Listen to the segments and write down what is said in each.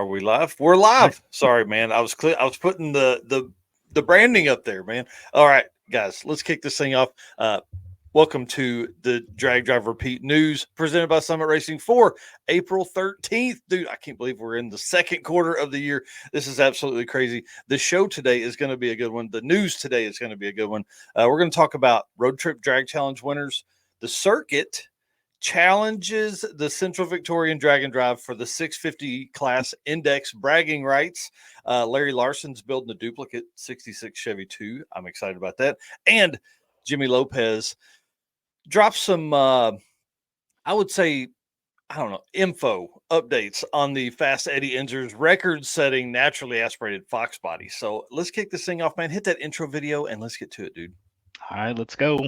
Are we live? We're live. Sorry, man. I was putting the branding up there, man. All right, guys, let's kick this thing off. Welcome to the Drag Drive Repeat News presented by Summit Racing for April 13th. Dude, I can't believe we're in the second quarter of the year. This is absolutely crazy. The show today is going to be a good one. The news today is going to be a good one. We're going to talk about Road Trip Drag Challenge winners, the circuit challenges the Central Victorian Drag and Drive for the 650 class index bragging rights. Larry Larson's building a duplicate 66 Chevy 2. I'm excited about that. And Jimmy Lopez dropped some, I would say, I don't know, info updates on the Fast Eddie Ensor's record-setting naturally aspirated Foxbody. So let's kick this thing off, man. Hit that intro video and let's get to it, dude. All right, let's go.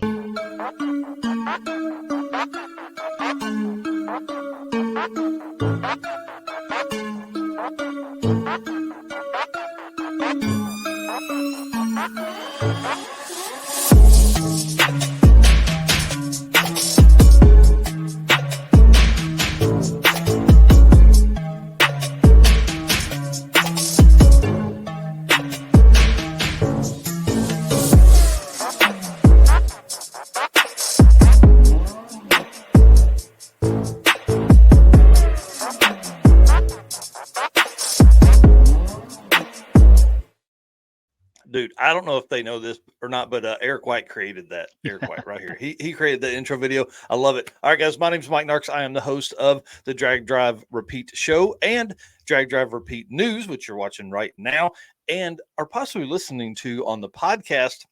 Dude, I don't know if they know this or not, but Eric White created that. Eric White right here. He created the intro video. I love it. All right, guys, my name is Mike Narks. I am the host of the Drag Drive Repeat show and Drag Drive Repeat News, which you're watching right now and are possibly listening to on the podcast.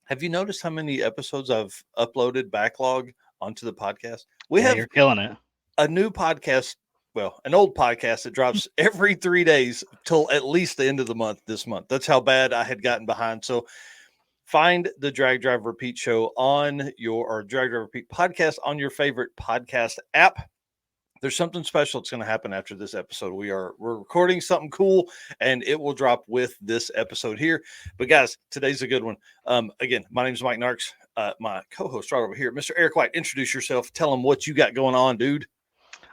Have you noticed how many episodes I've uploaded backlog onto the podcast? You're killing it. A new podcast. Well, an old podcast that drops every 3 days till at least the end of the month this month. That's how bad I had gotten behind. So find the Drag Drive Repeat show on or Drag Drive Repeat podcast on your favorite podcast app. There's something special that's going to happen after this episode. We're recording something cool and it will drop with this episode here. But guys, today's a good one. Again, my name is Mike Narks. My co-host right over here, Mr. Eric White. Introduce yourself. Tell them what you got going on, dude.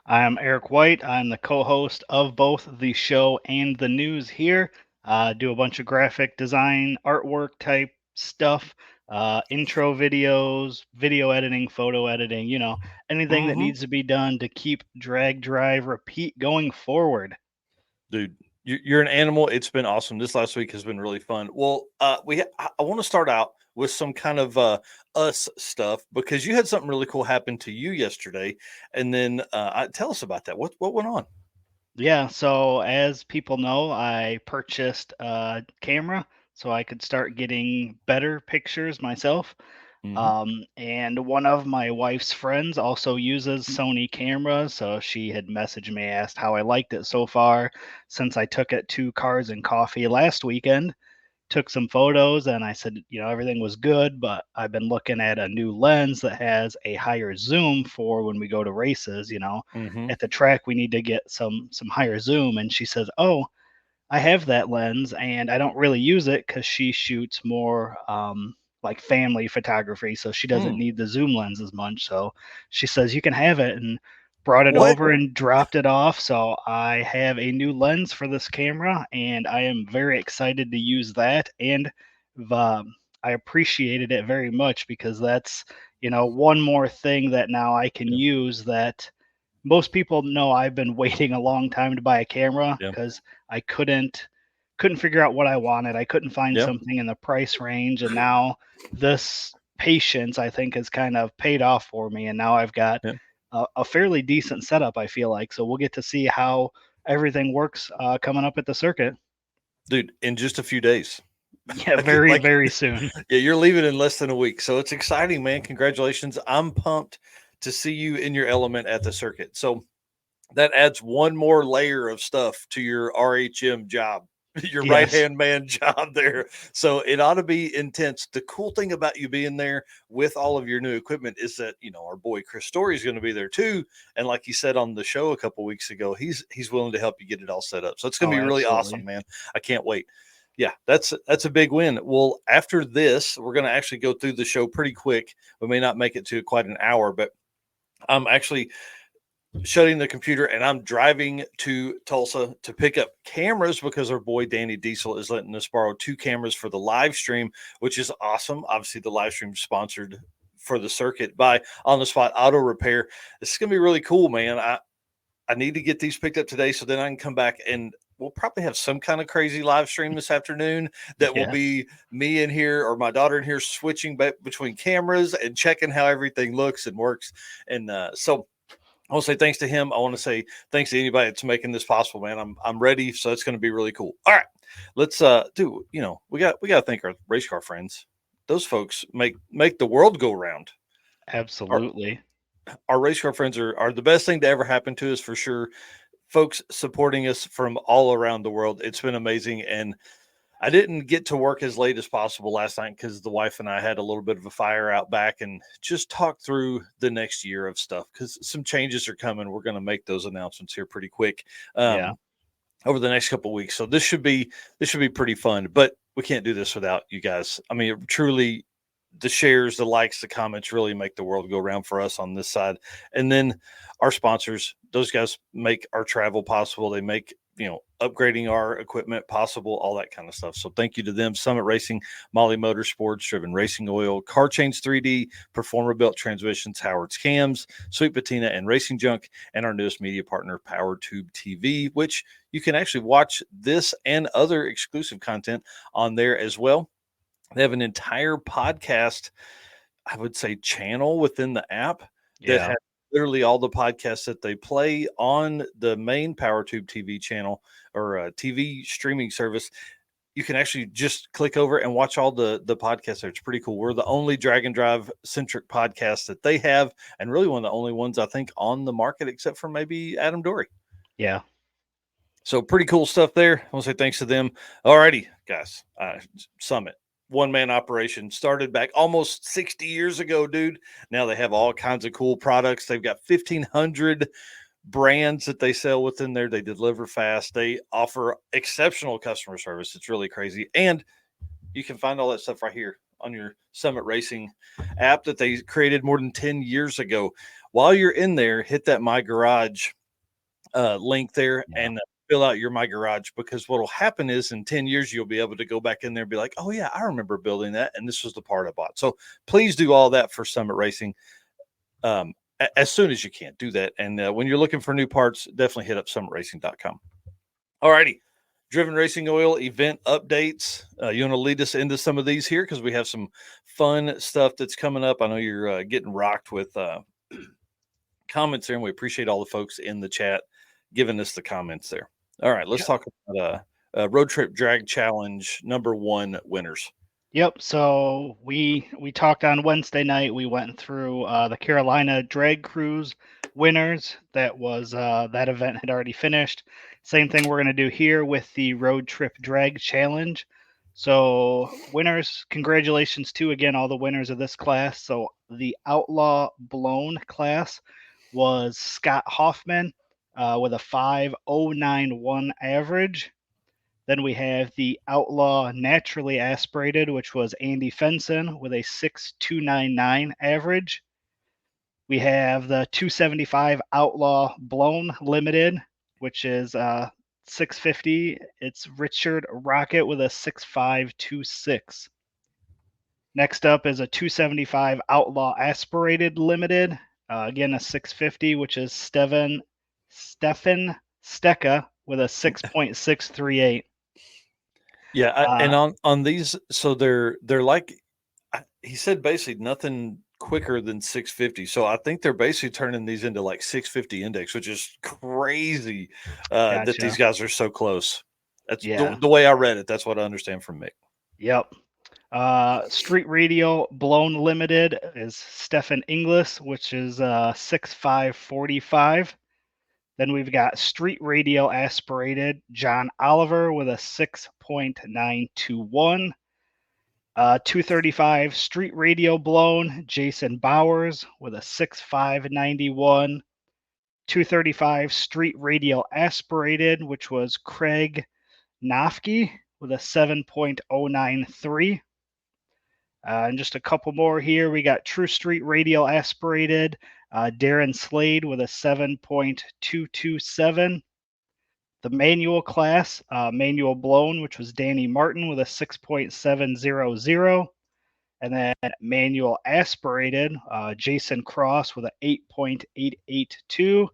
I'm Eric White. I'm the co-host of both the show and the news here. Do a bunch of graphic design, artwork type stuff, intro videos, video editing, photo editing, anything that needs to be done to keep Drag Drive Repeat going forward. Dude, you're an animal. It's been awesome. This last week has been really fun. Well, I want to start out with some kind of us stuff because you had something really cool happen to you yesterday. And then tell us about that. What went on? Yeah, so as people know, I purchased a camera so I could start getting better pictures myself. And one of my wife's friends also uses Sony cameras, so she had messaged me, asked how I liked it so far since I took it to Cars and Coffee last weekend. Took some photos and I said, everything was good, but I've been looking at a new lens that has a higher zoom for when we go to races, at the track, we need to get some higher zoom. And she says, oh, I have that lens and I don't really use it because she shoots more like family photography. So she doesn't need the zoom lens as much. So she says, you can have it, and brought it over and dropped it off. So I have a new lens for this camera and I am very excited to use that. And I appreciated it very much because that's, one more thing that now I can use that most people know. I've been waiting a long time to buy a camera because I couldn't figure out what I wanted. I couldn't find something in the price range. And now this patience, I think, has kind of paid off for me. And now I've got a fairly decent setup, I feel like. So we'll get to see how everything works coming up at the circuit. Dude, in just a few days. Yeah, very soon. Yeah, you're leaving in less than a week. So it's exciting, man. Congratulations. I'm pumped to see you in your element at the circuit. So that adds one more layer of stuff to your RHM job. Your right-hand man job there. So it ought to be intense. The cool thing about you being there with all of your new equipment is that, our boy Chris Story is going to be there too. And like he said on the show a couple weeks ago, he's willing to help you get it all set up. So it's going to be really awesome, man. I can't wait. Yeah, that's a big win. Well, after this, we're going to actually go through the show pretty quick. We may not make it to quite an hour, but I'm actually shutting the computer and I'm driving to Tulsa to pick up cameras because our boy Danny Diesel is letting us borrow 2 cameras for the live stream, which is awesome. Obviously, the live stream sponsored for the circuit by On the Spot Auto Repair. This is gonna be really cool, man. I need to get these picked up today so then I can come back and we'll probably have some kind of crazy live stream this afternoon that will Yeah, be me in here or my daughter in here switching between cameras and checking how everything looks and works. And so I want to say thanks to him. I want to say thanks to anybody that's making this possible, man. I'm ready, so it's going to be really cool. All right, let's do. We got to thank our race car friends. Those folks make the world go round. Our absolutely. our race car friends are the best thing to ever happen to us for sure. Folks supporting us from all around the world. It's been amazing, and I didn't get to work as late as possible last night because the wife and I had a little bit of a fire out back and just talk through the next year of stuff because some changes are coming. We're going to make those announcements here pretty quick Yeah, over the next couple of weeks. So this should be pretty fun. But we can't do this without you guys. I mean, truly, the shares, the likes, the comments really make the world go round for us on this side. And then our sponsors, those guys make our travel possible. They make upgrading our equipment possible, all that kind of stuff. So thank you to them. Summit Racing, Molly Motorsports, Driven Racing Oil, Car Chains 3D, Performer Built Transmissions, Howard's Cams, Sweet Patina, and Racing Junk, and our newest media partner, PowerTube TV, which you can actually watch this and other exclusive content on there as well. They have an entire podcast, I would say, channel within the app that yeah, has literally all the podcasts that they play on the main PowerTube TV channel or TV streaming service. You can actually just click over and watch all the podcasts there. It's pretty cool. We're the only drag and drive centric podcast that they have, and really one of the only ones I think on the market, except for maybe Adam Dory. yeah. So pretty cool stuff there. I want to say thanks to them. Alrighty, guys. Summit, one man operation, started back almost 60 years ago, dude. Now they have all kinds of cool products. They've got 1,500 brands that they sell within there. They deliver fast. They offer exceptional customer service. It's really crazy. And you can find all that stuff right here on your Summit Racing app that they created more than 10 years ago. While you're in there, hit that My Garage link there Yeah. and fill out your My Garage, because what will happen is in 10 years you'll be able to go back in there and be like, oh yeah, I remember building that and this was the part I bought. So please do all that for Summit Racing as soon as you can. Do that. And when you're looking for new parts, definitely hit up summitracing.com. All righty. Driven Racing Oil event updates. You want to lead us into some of these here because we have some fun stuff that's coming up. I know you're getting rocked with comments there, and we appreciate all the folks in the chat giving us the comments there. All right, let's Yep. talk about Road Trip Drag Challenge #1 winners. Yep. So we talked on Wednesday night. We went through the Carolina Drag Cruise winners. That event had already finished. Same thing we're gonna do here with the Road Trip Drag Challenge. So winners, congratulations to again all the winners of this class. So the Outlaw Blown class was Scott Hoffman with a 5.091 average. Then we have the Outlaw Naturally Aspirated, which was Andy Fenson with a 6.299 average. We have the 275 Outlaw Blown Limited, which is 650. It's Richard Rocket with a 6.526. Next up is a 275 Outlaw Aspirated Limited, again a 650, which is Stefan Stecca with a 6.638. Yeah, and on these, so they're like he said, basically nothing quicker than 650. So I think they're basically turning these into like 650 index, which is crazy that these Gotcha. guys are so close. That's Yeah. the way I read it. That's what I understand from Mick. Yep. Street Radio Blown Limited is Stefan Inglis, which is 6.545. Then we've got Street Radio Aspirated John Oliver with a 6.921. 235 Street Radio Blown Jason Bowers with a 6.591. 235 Street Radio Aspirated, which was Craig Nafke with a 7.093. And just a couple more here. We got True Street Radio Aspirated, Darren Slade with a 7.227. The manual class, manual blown, which was Danny Martin with a 6.700. And then manual aspirated, Jason Cross with an 8.882.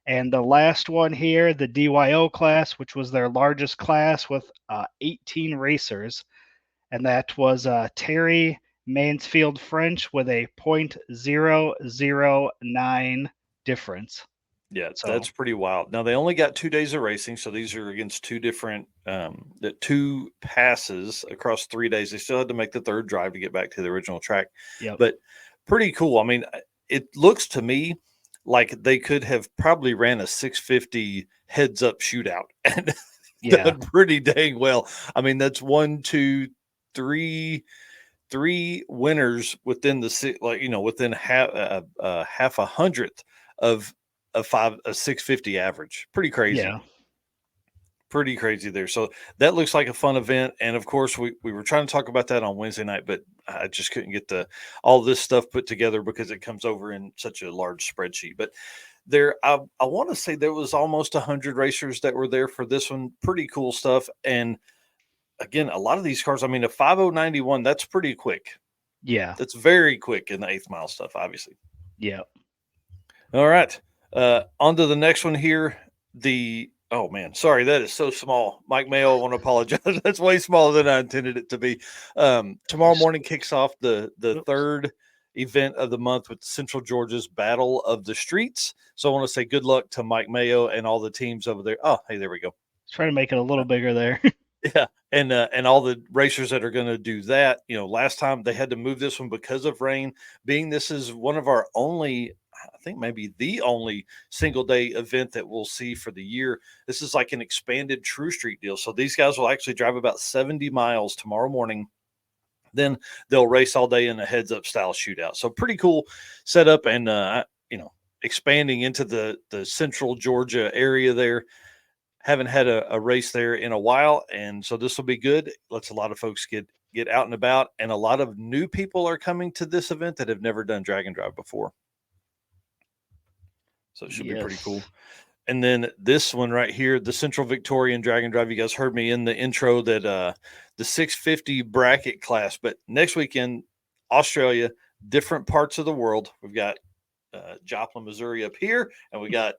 And the last one here, the DYO class, which was their largest class with 18 racers. And that was Terry Mansfield French with a 0.009 difference. Yeah, that's pretty wild. Now they only got 2 days of racing, so these are against two different, two passes across 3 days. They still had to make the third drive to get back to the original track. Yep. But pretty cool. I mean, it looks to me like they could have probably ran a 650 heads up shootout and done pretty dang well. I mean, that's 1, 2, 3 winners within the within half a hundredth of a 650 average. Pretty crazy. Yeah. Pretty crazy there. So that looks like a fun event. And of course, we were trying to talk about that on Wednesday night, but I just couldn't get all this stuff put together because it comes over in such a large spreadsheet. But there, I want to say there was almost 100 racers that were there for this one. Pretty cool stuff. And again, a lot of these cars, I mean, a 5091, that's pretty quick. Yeah. That's very quick in the 8th mile stuff, obviously. Yeah. All right. On to the next one here. Oh man, sorry, that is so small. Mike Mayo, I want to apologize. That's way smaller than I intended it to be. Tomorrow morning kicks off the third event of the month with Central Georgia's Battle of the Streets. So I want to say good luck to Mike Mayo and all the teams over there. Oh, hey, there we go. Try to make it a little bigger there. Yeah, and all the racers that are going to do that. Last time they had to move this one because of rain. Being this is one of our only, I think maybe the only single day event that we'll see for the year. This is like an expanded True Street deal. So these guys will actually drive about 70 miles tomorrow morning. Then they'll race all day in a heads up style shootout. So pretty cool setup and, expanding into the Central Georgia area there. Haven't had a race there in a while. And so this will be good. Lets a lot of folks get out and about. And a lot of new people are coming to this event that have never done drag and drive before. So it should be pretty cool. And then this one right here, the Central Victorian Drag and Drive. You guys heard me in the intro that the 650 bracket class. But next weekend, Australia, different parts of the world. We've got Joplin, Missouri up here, and we got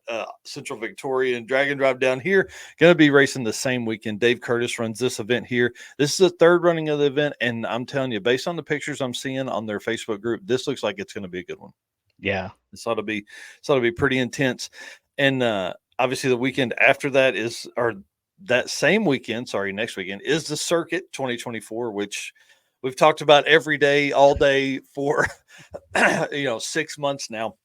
Central Victorian Drag and Drive down here. Going to be racing the same weekend. Dave Curtis runs this event here. This is the third running of the event, and I'm telling you, based on the pictures I'm seeing on their Facebook group, this looks like it's going to be a good one. Yeah, this ought to be pretty intense. And obviously, the weekend after that next weekend is the Circuit 2024, which we've talked about every day, all day for 6 months now.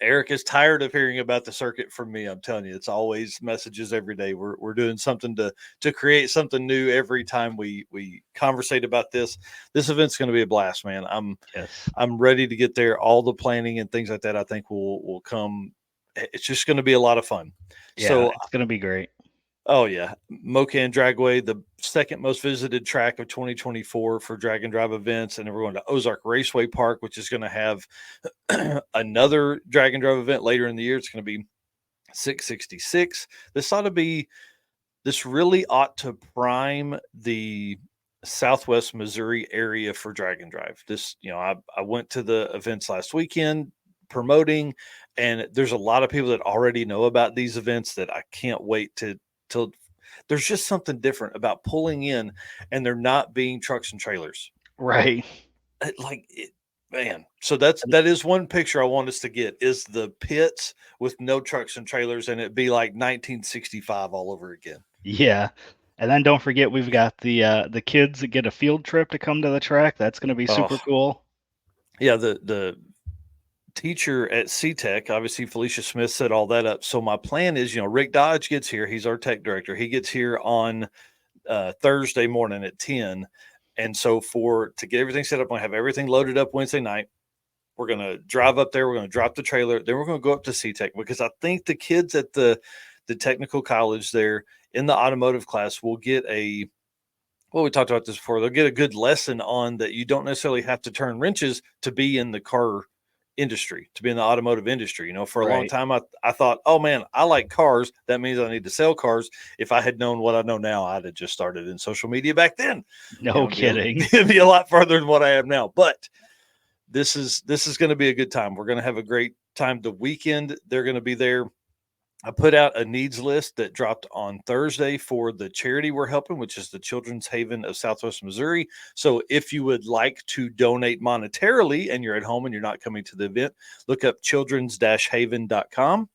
Eric is tired of hearing about the Circuit from me. I'm telling you, it's always messages every day. We're doing something to create something new every time we conversate about this. This event's going to be a blast, man. I'm ready to get there. All the planning and things like that, I think will come. It's just going to be a lot of fun. Yeah, so it's going to be great. Oh yeah, Mocan Dragway, the second most visited track of 2024 for drag and drive events, and then we're going to Ozark Raceway Park, which is going to have another drag and drive event later in the year. It's going to be 666. This really ought to prime the Southwest Missouri area for drag and drive. I went to the events last weekend promoting, and there's a lot of people that already know about these events that I can't wait till there's just something different about pulling in and there not being trucks and trailers. Right. Man. So that is one picture I want us to get is the pits with no trucks and trailers, and it'd be like 1965 all over again. Yeah. And then don't forget, we've got the kids that get a field trip to come to the track. That's going to be super cool. Yeah. The teacher at CTEC, obviously Felicia Smith set all that up. So my plan is, Rick Dodge gets here. He's our tech director. He gets here on Thursday morning at 10. And so to get everything set up, I'm going to have everything loaded up Wednesday night. We're going to drive up there. We're going to drop the trailer. Then we're going to go up to CTEC because I think the kids at the technical college there in the automotive class will get we talked about this before. They'll get a good lesson on that. You don't necessarily have to turn wrenches to be in the car industry, to be in the automotive industry. You know, for a long Right. time, I thought, oh man, I like cars. That means I need to sell cars. If I had known what I know now, I'd have just started in social media back then. You No know, kidding. be a lot further than what I am now. But this is going to be a good time. We're going to have a great time. The weekend they're going to be there. I put out a needs list that dropped on Thursday for the charity we're helping, which is the Children's Haven of Southwest Missouri. So if you would like to donate monetarily and you're at home and you're not coming to the event, look up children's-haven.com.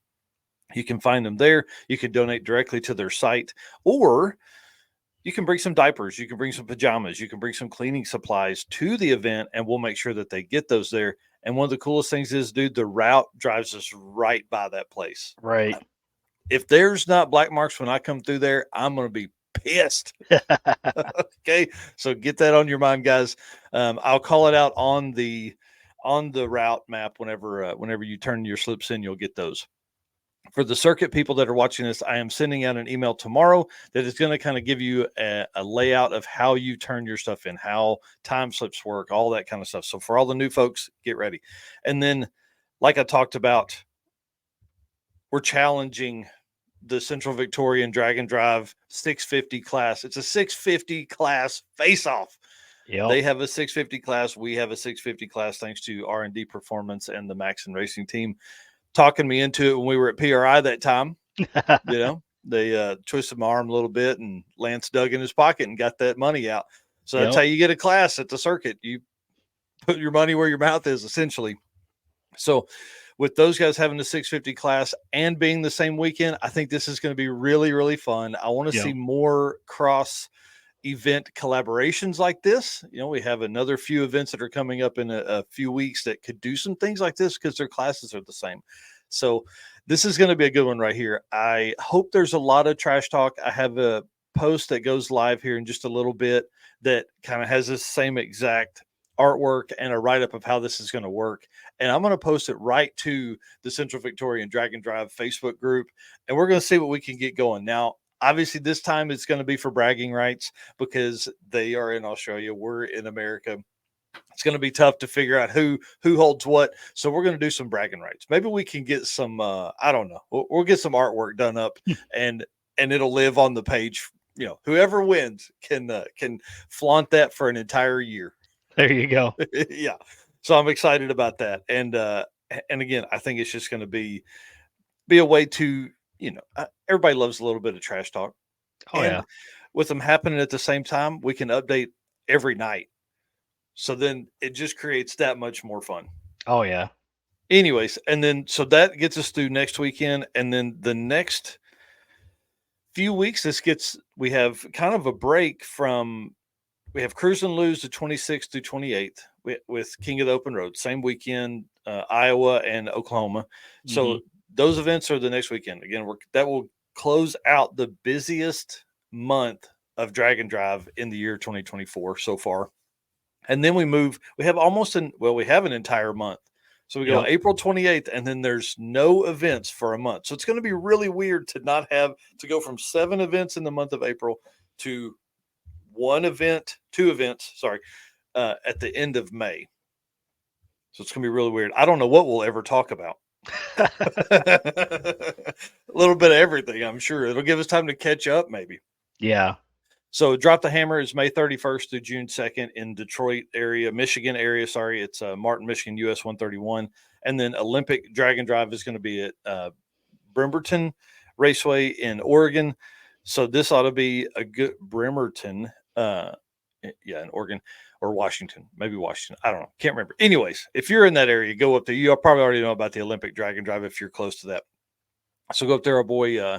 You can find them there. You can donate directly to their site, or you can bring some diapers, you can bring some pajamas, you can bring some cleaning supplies to the event, and we'll make sure that they get those there. And one of the coolest things is, dude, the route drives us right by that place. Right. If there's not black marks when I come through there, I'm going to be pissed. Okay, so get that on your mind, guys. I'll call it out on the route map whenever you turn your slips in. You'll get those. For the circuit people that are watching this, I am sending out an email tomorrow that is going to kind of give you a layout of how you turn your stuff in, how time slips work, all that kind of stuff. So for all the new folks, get ready. And then, like I talked about, we're challenging the Central Victorian Drag and Drive 650 class. It's a 650 class face-off. Yep. They have a 650 class. We have a 650 class, thanks to R&D Performance and the Maxon Racing team talking me into it when we were at PRI that time. You know, they twisted my arm a little bit, and Lance dug in his pocket and got that money out. So that's how you get a class at the circuit. You put your money where your mouth is, essentially. So with those guys having the 650 class and being the same weekend, I think this is going to be really, really fun. I want to see more cross event collaborations like this. You know, we have another few events that are coming up in a few weeks that could do some things like this because their classes are the same. So this is going to be a good one right here. I hope there's a lot of trash talk. I have a post that goes live here in just a little bit that kind of has this same exact artwork and a write-up of how this is going to work. And I'm going to post it right to the Central Victorian Drag and Drive Facebook group, and we're going to see what we can get going. Now, obviously, this time it's going to be for bragging rights because they are in Australia. We're in America. It's going to be tough to figure out who holds what. So we're going to do some bragging rights. Maybe we can get some, I don't know. We'll get some artwork done up and it'll live on the page. You know, whoever wins can flaunt that for an entire year. There you go. Yeah. So I'm excited about that. And again, I think it's just going to be a way to, you know, everybody loves a little bit of trash talk. Oh, and yeah. with them happening at the same time, we can update every night. So then it just creates that much more fun. Oh, yeah. Anyways, and then so that gets us through next weekend. And then the next few weeks, we have kind of a break from, we have Cruise and Lose the 26th through 28th with King of the Open Road, same weekend, Iowa and Oklahoma. So those events are the next weekend. Again, that will close out the busiest month of Drag and Drive in the year 2024 so far. And then we have an entire month. So we go April 28th, and then there's no events for a month. So it's going to be really weird to not have to go from 7 events in the month of April to 2 events, at the end of May. So it's going to be really weird. I don't know what we'll ever talk about. A little bit of everything, I'm sure. It'll give us time to catch up, maybe. Yeah. So Drop the Hammer is May 31st through June 2nd in Detroit area, Michigan area. Sorry, it's Martin, Michigan, US 131. And then Olympic Drag and Drive is going to be at Bremerton Raceway in Oregon. So this ought to be a good Bremerton, in Oregon or Washington, maybe Washington. I don't know. Can't remember. Anyways, if you're in that area, go up there. You probably already know about the Olympic Drag and Drive if you're close to that. So go up there. Our boy,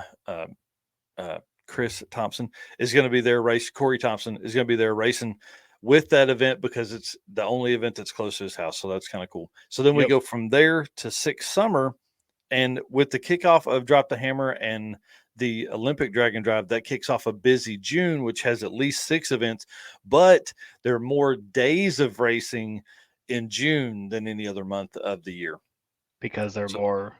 Chris Thompson is going to be there. Corey Thompson is going to be there racing with that event because it's the only event that's close to his house. So that's kind of cool. So then we go from there to Six Summer, and with the kickoff of Drop the Hammer and the Olympic Drag and Drive, that kicks off a busy June, which has at least 6 events, but there are more days of racing in June than any other month of the year because they're more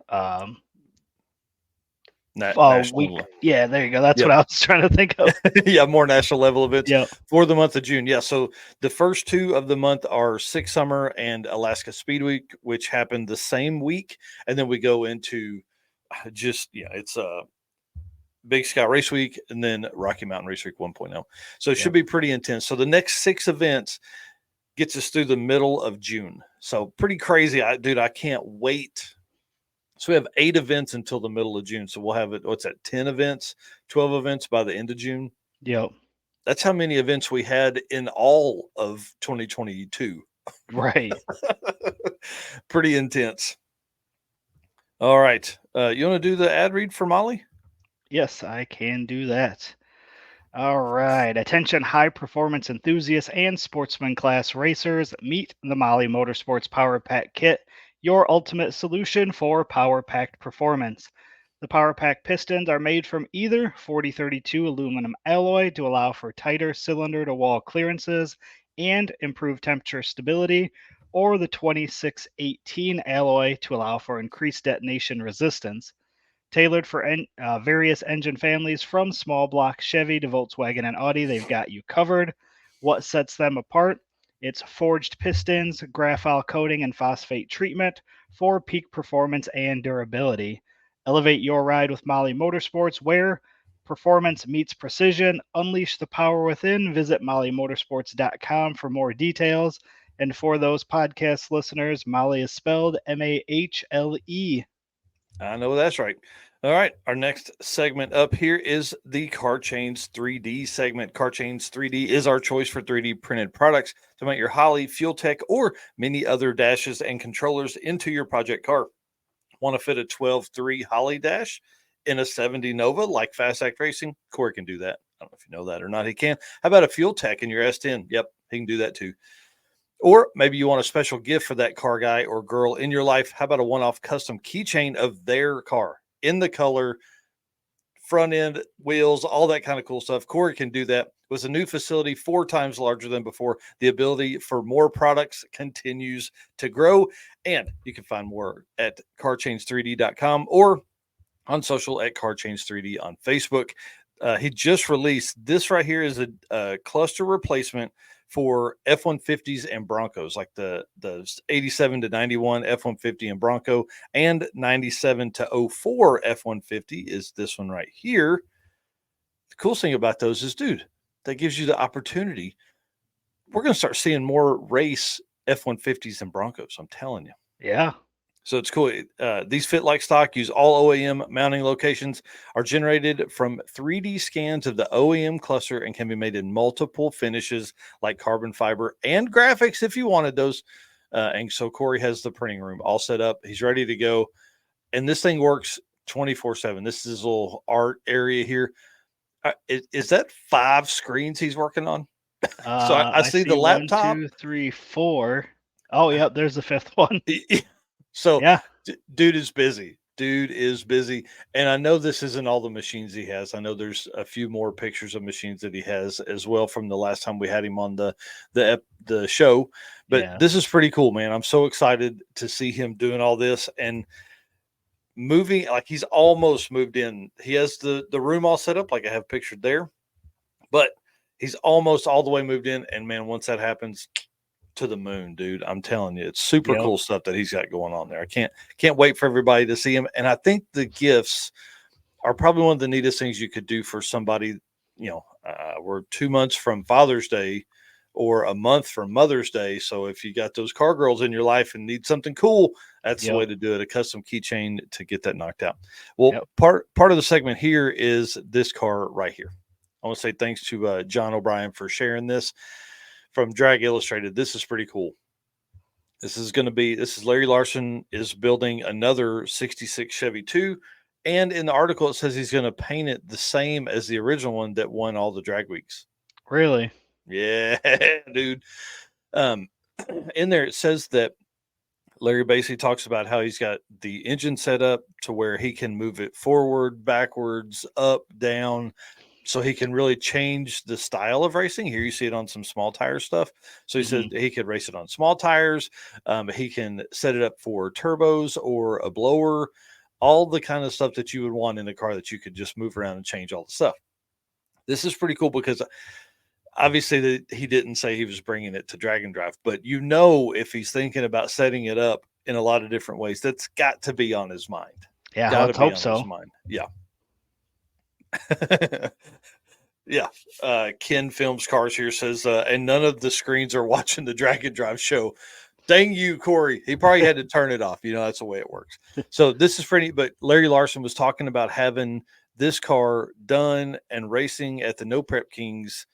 national. Yeah, there you go. That's what I was trying to think of. Yeah, more national level events Yep. for the month of June. Yeah, so the first two of the month are Six Summer and Alaska Speed Week, which happened the same week, and then we go into it's Big Sky Race Week and then Rocky Mountain Race Week 1.0. So it should be pretty intense. So the next 6 events gets us through the middle of June. So pretty crazy. I can't wait. So we have 8 events until the middle of June. So we'll have 10 events, 12 events by the end of June. Yep. That's how many events we had in all of 2022. Right. Pretty intense. All right. You want to do the ad read for Molly? Yes, I can do that. All right. Attention, high performance enthusiasts and sportsman class racers. Meet the Molly Motorsports Power Pack Kit, your ultimate solution for power packed performance. The Power Pack pistons are made from either 4032 aluminum alloy to allow for tighter cylinder to wall clearances and improved temperature stability, or the 2618 alloy to allow for increased detonation resistance. Tailored for various engine families from small block Chevy to Volkswagen and Audi, they've got you covered. What sets them apart? It's forged pistons, graphite coating, and phosphate treatment for peak performance and durability. Elevate your ride with Molly Motorsports, where performance meets precision. Unleash the power within. Visit mollymotorsports.com for more details. And for those podcast listeners, Molly is spelled Mahle. I know that's right. All right. Our next segment up here is the Car Chains 3D segment. Car Chains 3D is our choice for 3D printed products to make your Holley, Fuel Tech, or many other dashes and controllers into your project car. Want to fit a 12.3 Holley dash in a 70 Nova like Fast Act Racing? Corey can do that. I don't know if you know that or not. He can. How about a Fuel Tech in your S10? Yep, he can do that too. Or maybe you want a special gift for that car guy or girl in your life. How about a one-off custom keychain of their car in the color, front end, wheels, all that kind of cool stuff? Corey can do that. With a new facility 4 times larger than before, the ability for more products continues to grow. And you can find more at carchains3d.com or on social at carchains3d on Facebook. He just released this right here is a cluster replacement for F-150s and Broncos, like the 87 to 91 F-150 and Bronco, and 97 to 04 F-150 is this one right here. The cool thing about those is, dude, that gives you the opportunity. We're going to start seeing more race F-150s and Broncos, I'm telling you. Yeah. So it's cool. These fit like stock, use all OEM mounting locations, are generated from 3D scans of the OEM cluster and can be made in multiple finishes like carbon fiber and graphics if you wanted those. And so Corey has the printing room all set up. He's ready to go. And this thing works 24/7. This is his little art area here. Is that 5 screens he's working on? So I see the laptop. 1, 2, 3, 4. Oh, yep. There's the 5th one. So yeah, dude is busy. Dude is busy. And I know this isn't all the machines he has. I know there's a few more pictures of machines that he has as well from the last time we had him on the show. But this is pretty cool, man. I'm so excited to see him doing all this and moving. Like he's almost moved in. He has the room all set up like I have pictured there. But he's almost all the way moved in. And man, once that happens, to the moon, dude. I'm telling you, it's super cool stuff that he's got going on there. I can't wait for everybody to see him. And I think the gifts are probably one of the neatest things you could do for somebody. We're 2 months from Father's Day or a month from Mother's Day. So if you got those car girls in your life and need something cool, that's the way to do it. A custom keychain to get that knocked out. Well, part of the segment here is this car right here. I want to say thanks to John O'Brien for sharing this. From Drag Illustrated. This is pretty cool. This is Larry Larson is building another 66 Chevy 2. And in the article, it says he's going to paint it the same as the original one that won all the drag weeks. Really? Yeah, dude. In there, it says that Larry basically talks about how he's got the engine set up to where he can move it forward, backwards, up, down, so he can really change the style of racing. Here you see it on some small tire stuff. So he said he could race it on small tires. He can set it up for turbos or a blower. all the kind of stuff that you would want in a car that you could just move around and change all the stuff. This is pretty cool because obviously he didn't say he was bringing it to Drag and Drive, but if he's thinking about setting it up in a lot of different ways, that's got to be on his mind. Yeah, Got to let's be hope on so. his mind. Yeah. Yeah. Ken Films Cars here says, and none of the screens are watching the Drag and Drive show. Dang you, Corey. He probably had to turn it off. That's the way it works. So this is pretty, but Larry Larson was talking about having this car done and racing at the No Prep Kings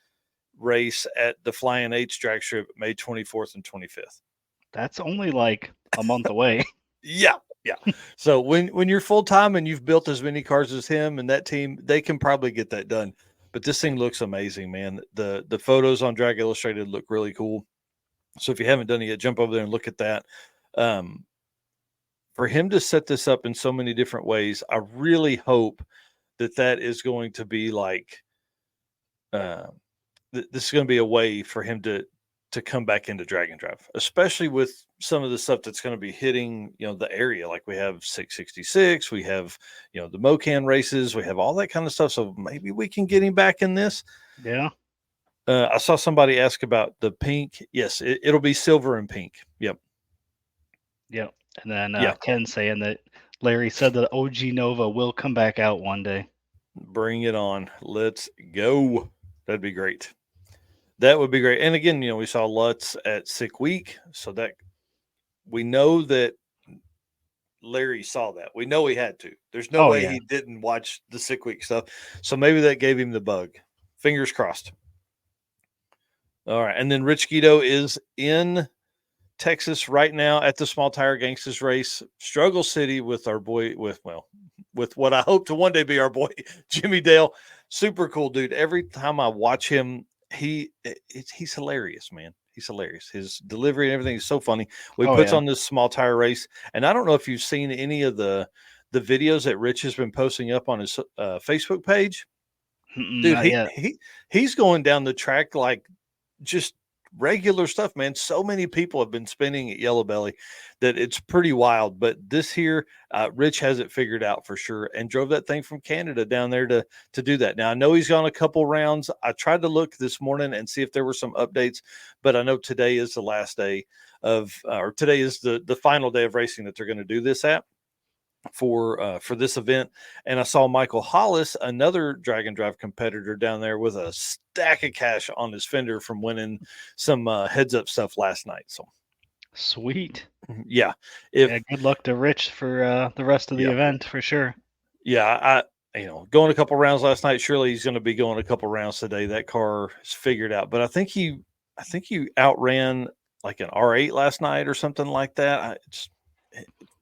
race at the Flying H drag strip May 24th and 25th. That's only like a month away. Yeah. So when you're full time and you've built as many cars as him and that team, they can probably get that done. But this thing looks amazing, man. The photos on Drag Illustrated look really cool. So if you haven't done it yet, jump over there and look at that. For him to set this up in so many different ways, I really hope that is going to be like this is going to be a way for him to come back into Drag and Drive, especially with some of the stuff that's going to be hitting, the area. Like we have 666, we have, the Mocan races, we have all that kind of stuff. So maybe we can get him back in this. Yeah. I saw somebody ask about the pink. Yes, it'll be silver and pink. Yep. And then Ken saying that Larry said that OG Nova will come back out one day. Bring it on. Let's go. That'd be great. That would be great. And again, we saw Lutz at Sick Week. So that we know that Larry saw that. We know he had to. There's no way he didn't watch the Sick Week stuff. So maybe that gave him the bug. Fingers crossed. All right. And then Rich Guido is in Texas right now at the Small Tire Gangsters race, Struggle City, with our boy, with what I hope to one day be our boy, Jimmy Dale. Super cool dude. Every time I watch him, he's hilarious, man. He's hilarious. His delivery and everything is so funny. We puts on this Small Tire race, and I don't know if you've seen any of the videos that Rich has been posting up on his Facebook page. Dude, he's going down the track like just regular stuff, man. So many people have been spinning at Yellow Belly that it's pretty wild. But this here, Rich has it figured out for sure and drove that thing from Canada down there to do that. Now, I know he's gone a couple rounds. I tried to look this morning and see if there were some updates, but I know today is the last day or today is the final day of racing that they're going to do this at for this event. And I saw Michael Hollis, another Drag and Drive competitor, down there with a stack of cash on his fender from winning some heads up stuff last night. So sweet. Yeah. Good luck to Rich for the rest of the event for sure. Yeah. Going a couple rounds last night, surely he's going to be going a couple rounds today. That car is figured out, but I think he outran like an R8 last night or something like that. It's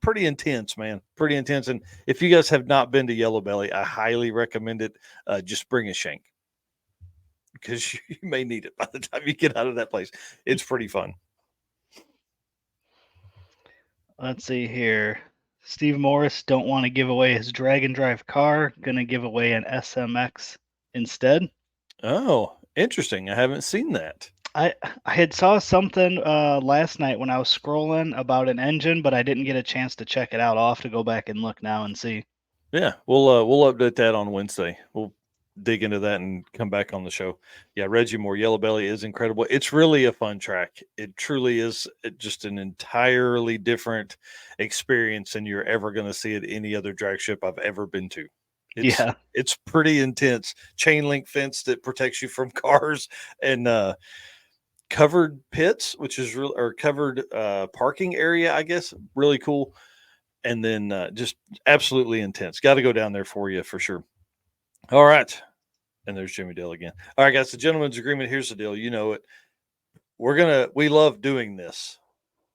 pretty intense, man. Pretty intense. And if you guys have not been to Yellow Belly, I highly recommend it. Just bring a shank because you may need it by the time you get out of that place. It's pretty fun. Let's see here. Steve Morris don't want to give away his Drag and Drive car. Going to give away an SMX instead. Oh, interesting. I haven't seen that. I had saw something last night when I was scrolling about an engine, but I didn't get a chance to check it out. I'll have to go back and look now and see. Yeah, we'll update that on Wednesday. We'll dig into that and come back on the show. Yeah, Reggie Moore, Yellow Belly is incredible. It's really a fun track. It truly is just an entirely different experience than you're ever going to see at any other drag strip I've ever been to. It's pretty intense. Chain link fence that protects you from cars and covered pits, which is real, or covered parking area, I guess. Really cool. And then just absolutely intense. Got to go down there for you for sure. All right. And there's Jimmy Dale again. All right, guys, the gentleman's agreement. Here's the deal. You know it. We love doing this,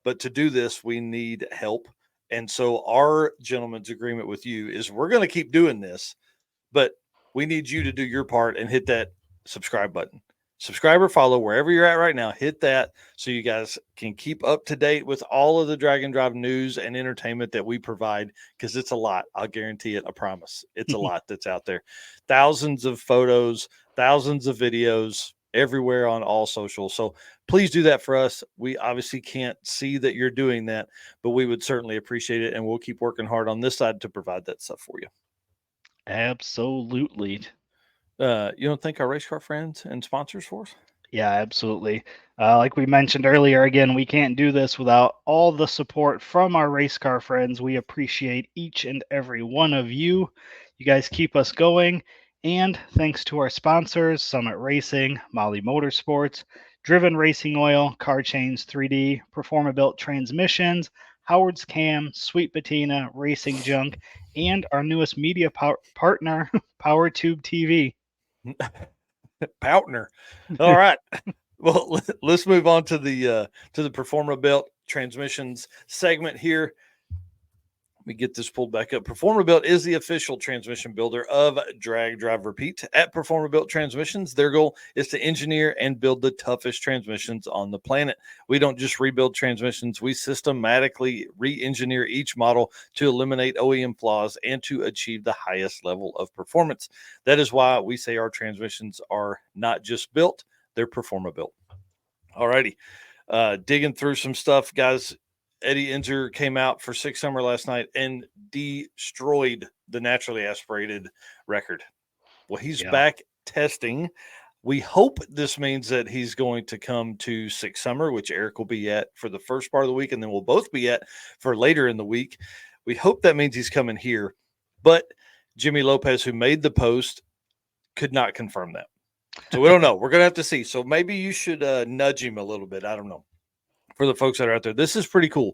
but to do this, we need help. And so our gentleman's agreement with you is we're going to keep doing this, but we need you to do your part and hit that subscribe button. Subscribe or follow wherever you're at right now. Hit that so you guys can keep up to date with all of the Drag and Drive news and entertainment that we provide, because it's a lot. I'll guarantee it. I promise. It's a lot that's out there. Thousands of photos, thousands of videos. everywhere on all social. So please do that for us. We obviously can't see that you're doing that, but we would certainly appreciate it. And we'll keep working hard on this side to provide that stuff for you. Absolutely. You don't thank our race car friends and sponsors for us? Yeah, absolutely. Like we mentioned earlier, again, we can't do this without all the support from our race car friends. We appreciate each and every one of you. You guys keep us going. And thanks to our sponsors, Summit Racing, Molly Motorsports, Driven Racing Oil, Car Chains 3D, Performabuilt Transmissions, Howard's Cam, Sweet Patina, Racing Junk, and our newest media partner, PowerTube TV. Partner. All right. Well, let's move on to the Performabuilt Transmissions segment here. Let me get this pulled back up. Performabuilt is the official transmission builder of Drag Drive Repeat. At Performabuilt Transmissions, their goal is to engineer and build the toughest transmissions on the planet. We don't just rebuild transmissions, we systematically re-engineer each model to eliminate OEM flaws and to achieve the highest level of performance. That is why we say our transmissions are not just built, they're Performabuilt. All righty. Digging through some stuff, guys. Eddie Ensor came out for Six Summer last night and destroyed the naturally aspirated record. Well, he's back testing. We hope this means that he's going to come to Six Summer, which Eric will be at for the first part of the week, and then we'll both be at for later in the week. We hope that means he's coming here. But Jimmy Lopez, who made the post, could not confirm that. So we don't know. We're going to have to see. So maybe you should nudge him a little bit. I don't know. For the folks that are out there, this is pretty cool.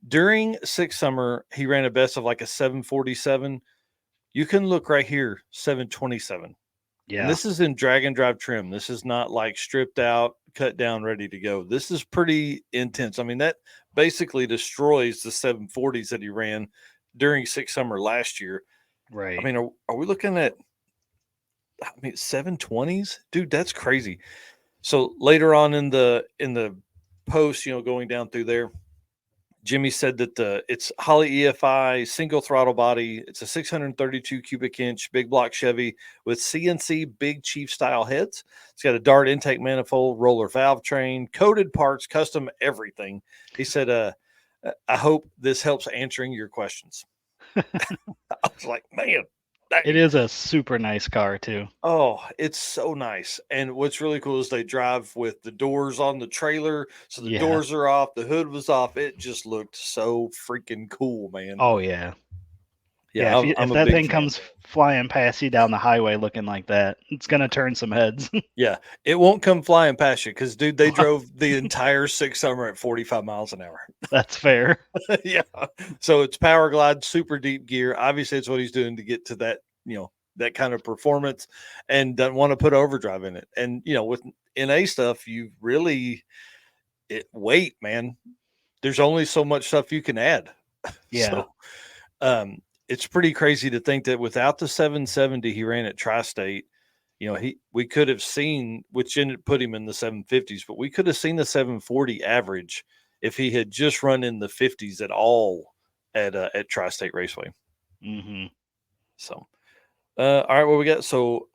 During Six Summer, he ran a best of like a 747. You can look right here, 727. Yeah. And this is in drag and drive trim. This is not like stripped out, cut down, ready to go. This is pretty intense. I mean, that basically destroys the 740s that he ran during Six Summer last year. Right. I mean, are we looking at 720s? Dude, that's crazy. So later on in the post, going down through there, Jimmy said that it's Holley EFI single throttle body. It's a 632 cubic inch big block Chevy with CNC Big Chief style heads. It's got a Dart intake manifold, roller valve train, coated parts, custom everything. He said, I hope this helps answering your questions. I was like, man. It is a super nice car too. Oh, it's so nice. And what's really cool is they drive with the doors on the trailer. So the doors are off, the hood was off. It just looked so freaking cool, man. Oh, yeah. Yeah, if that thing comes flying past you down the highway looking like that, it's going to turn some heads. Yeah, it won't come flying past you because, dude, they drove the entire Six Summer at 45 miles an hour. That's fair. Yeah. So it's Power Glide, super deep gear. Obviously, it's what he's doing to get to that, that kind of performance, and doesn't want to put overdrive in it. And, with NA stuff, you really wait, man. There's only so much stuff you can add. Yeah. So, it's pretty crazy to think that without the 770 he ran at Tri-State, we could have seen, which ended up put him in the 750s, but we could have seen the 740 average if he had just run in the 50s at all at Tri-State Raceway. Mm-hmm. So, all right, what we got? So,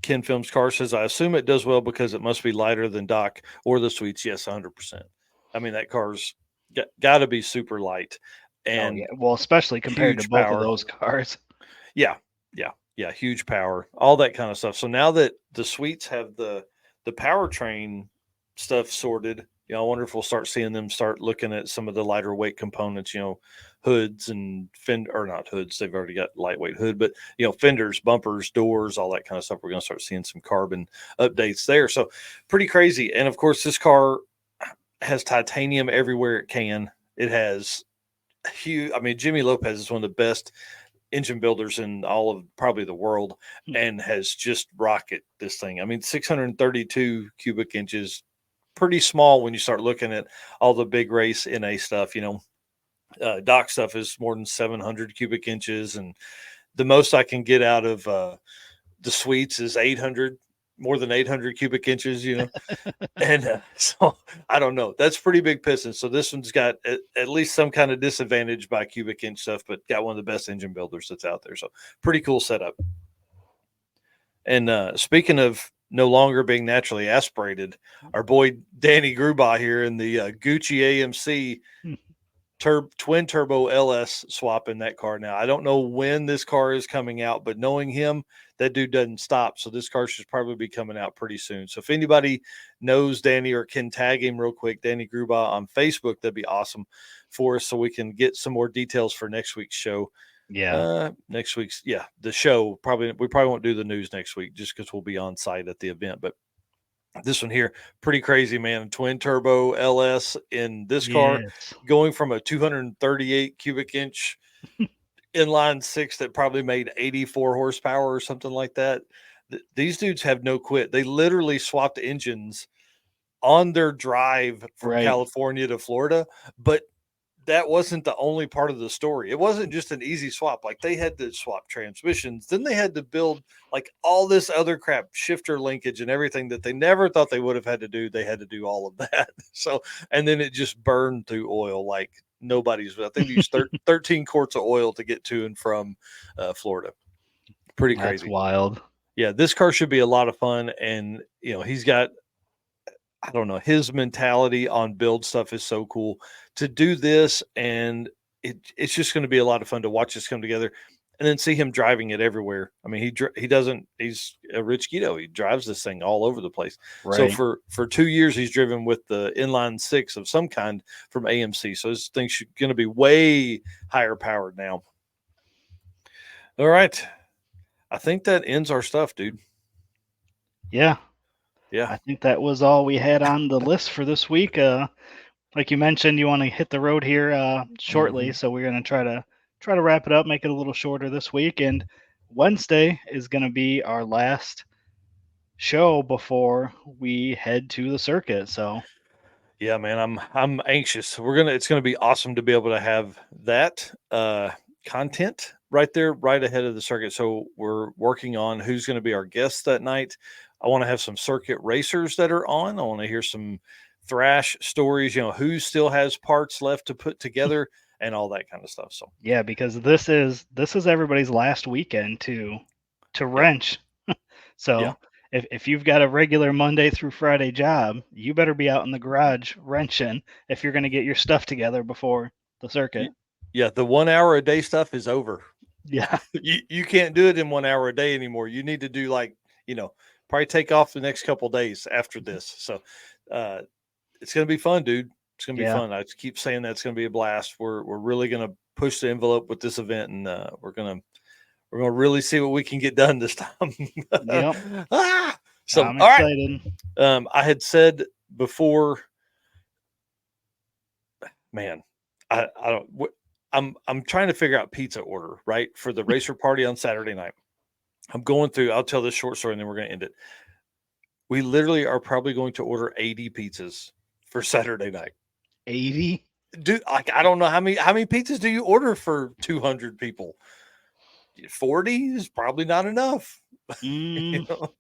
Ken Films Car says, I assume it does well because it must be lighter than Doc or the Sweets. Yes, 100%. I mean, that car's got to be super light. And well, especially compared to both of those cars. Yeah. Huge power, all that kind of stuff. So now that the Sweets have the powertrain stuff sorted, I wonder if we'll start seeing them start looking at some of the lighter weight components, hoods and or not hoods. They've already got lightweight hood, but fenders, bumpers, doors, all that kind of stuff. We're going to start seeing some carbon updates there. So pretty crazy. And of course, this car has titanium everywhere it can. It has huge. I mean, Jimmy Lopez is one of the best engine builders in all of probably the world, and has just rocket this thing. I mean, 632 cubic inches, pretty small when you start looking at all the big race NA stuff. Doc stuff is more than 700 cubic inches, and the most I can get out of the Sweets is 800. More than 800 cubic inches, and so I don't know. That's pretty big pistons. So this one's got at least some kind of disadvantage by cubic inch stuff, but got one of the best engine builders that's out there. So pretty cool setup. And speaking of no longer being naturally aspirated. Our boy Danny Gruba here in the Gucci AMC twin turbo LS swap in that car. Now I don't know when this car is coming out, but knowing him, that dude doesn't stop. So this car should probably be coming out pretty soon. So if anybody knows Danny or can tag him real quick, Danny Gruba on Facebook, that'd be awesome for us so we can get some more details for next week's show. Next week's the show we probably won't do the news next week just because we'll be on site at the event. But this one here, pretty crazy, man. Twin turbo LS in this car, going from a 238 cubic inch inline six that probably made 84 horsepower or something like that. These dudes have no quit. They literally swapped engines on their drive from California to Florida, but that wasn't the only part of the story. It wasn't just an easy swap. Like they had to swap transmissions. Then they had to build like all this other crap, shifter linkage and everything that they never thought they would have had to do. They had to do all of that. So, and then it just burned through oil like nobody's. I think they used 13 quarts of oil to get to and from Florida. Pretty crazy. That's wild. Yeah, this car should be a lot of fun. And, you know, he's got, I don't know, his mentality on build stuff is so cool to do this. And it's just going to be a lot of fun to watch this come together and then see him driving it everywhere. I mean, he's a rich Guido. He drives this thing all over the place. So for 2 years, he's driven with the inline six of some kind from AMC. So this thing's going to be way higher powered now. All right. I think that ends our stuff, dude. Yeah. Yeah. I think that was all we had on the list for this week. Like you mentioned, you want to hit the road here shortly. So we're going to try to wrap it up, make it a little shorter this week. And Wednesday is going to be our last show before we head to the circuit. So yeah, man, I'm anxious. It's going to be awesome to be able to have that content right there, right ahead of the circuit. So we're working on who's going to be our guests that night. I want to have some circuit racers that are on. I want to hear some thrash stories, you know, who still has parts left to put together and all that kind of stuff. So yeah, because this is everybody's last weekend to wrench. So if you've got a regular Monday through Friday job, you better be out in the garage wrenching if you're going to get your stuff together before the circuit. Yeah, the 1 hour a day stuff is over. Yeah. You can't do it in 1 hour a day anymore. You need to do like, you know, probably take off the next couple of days after this. So it's going to be fun, dude. It's going to be fun. I keep saying that it's going to be a blast. We're really going to push the envelope with this event, and we're going to really see what we can get done this time. Yep. So I'm all excited. Right. I had said before, man, I don't. I'm trying to figure out pizza order right for the racer party on Saturday night. I'm going through. I'll tell this short story and then we're going to end it. We literally are probably going to order 80 pizzas for Saturday night. 80? Dude, like I don't know how many pizzas do you order for 200 people? 40 is probably not enough. You know?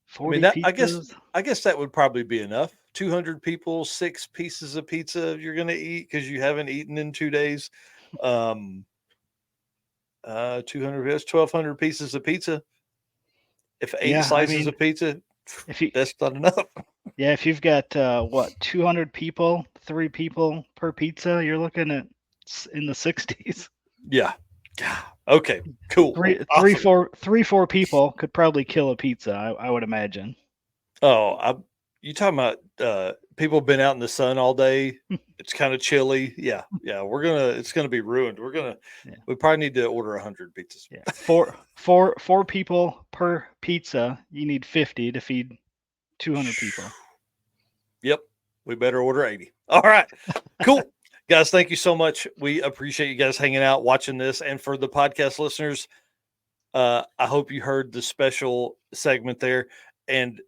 40 pizzas? I guess that would probably be enough. 200 people, 6 pieces of pizza you're going to eat because you haven't eaten in 2 days. 200, that's 1,200 pieces of pizza. If 8 slices of pizza, that's not enough. Yeah, if you've got 200 people, 3 people per pizza, you're looking at in the 60s. Yeah. Okay. Cool. Three, 4 people could probably kill a pizza. I would imagine. Oh, you talking about people been out in the sun all day? It's kind of chilly. Yeah. It's gonna be ruined. We probably need to order 100 pizzas. Yeah. Four people per pizza. You need 50 to feed 200 people. Yep. We better order 80. All right. Cool. Guys, thank you so much. We appreciate you guys hanging out, watching this. And for the podcast listeners, I hope you heard the special segment there, and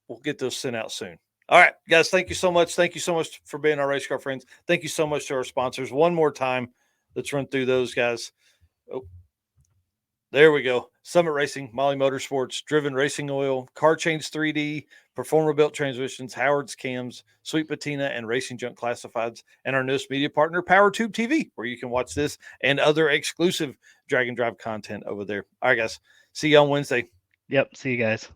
we'll get those sent out soon. All right, guys, thank you so much. Thank you so much for being our race car friends. Thank you so much to our sponsors. One more time, let's run through those, guys. Oh, there we go. Summit Racing, Molly Motorsports, Driven Racing Oil, Car Change 3D, Performer Built Transmissions, Howard's Cams, Sweet Patina, and Racing Junk Classifieds, and our newest media partner, PowerTube TV, where you can watch this and other exclusive drag and drive content over there. All right, guys. See you on Wednesday. Yep. See you guys.